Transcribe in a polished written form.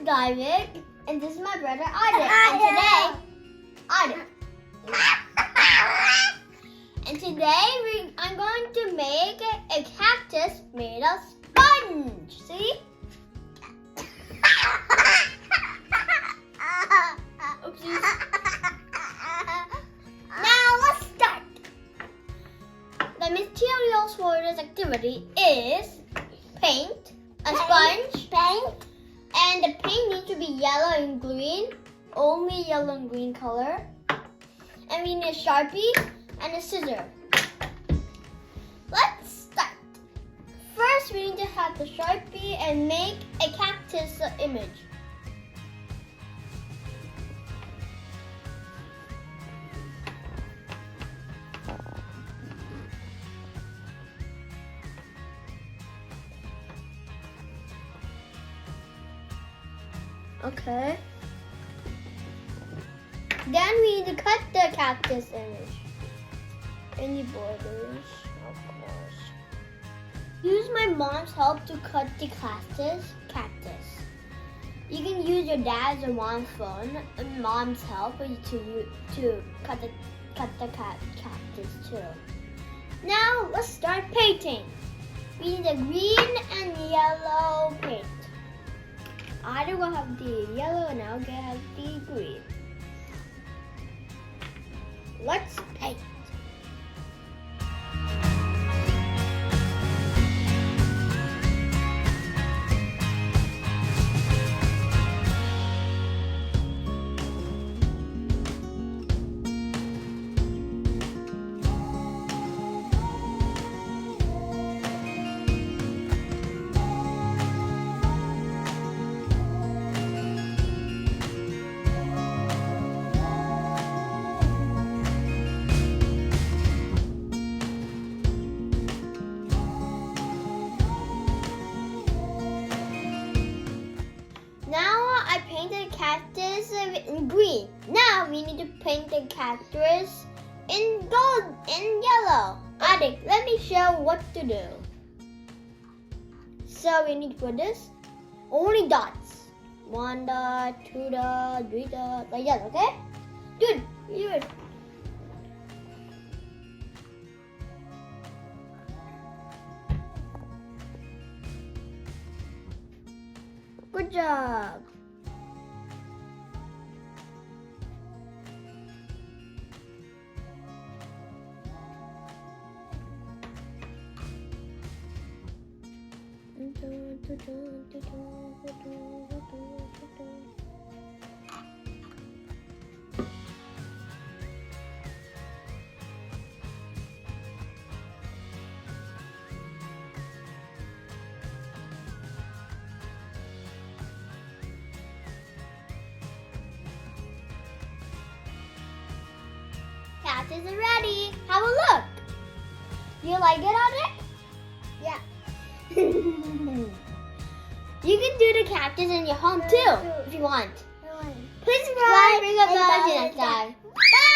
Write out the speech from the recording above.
Daiwik, and this is my brother Adik. And today I'm going to make a cactus made of sponge. See? Oopsies. Now let's start. The materials for this activity is paint, a sponge, and the paint needs to be yellow and green, only yellow and green color. And we need a Sharpie and a scissor. Let's start. First, we need to have the Sharpie and make a cactus image. Okay. Then we need to cut the cactus image. Any borders, of course. Use my mom's help to cut the cactus. You can use your dad's or mom's phone and mom's help to cut the cactus too. Now let's start painting. We need the green and yellow paint. I will have the yellow and I'll have the green. Let's paint. I painted the cactus in green. Now we need to paint the cactus in yellow. Adik, let me show what to do. So we need to put this only dots. 1 dot, 2 dot, 3 dot, like that, okay? Good. Good job. Cactus is ready. Have a look. You like it, Adik? Yeah. You can do the cactus in your home too, if you want. Please subscribe, ring a bell, see you next time. Bye!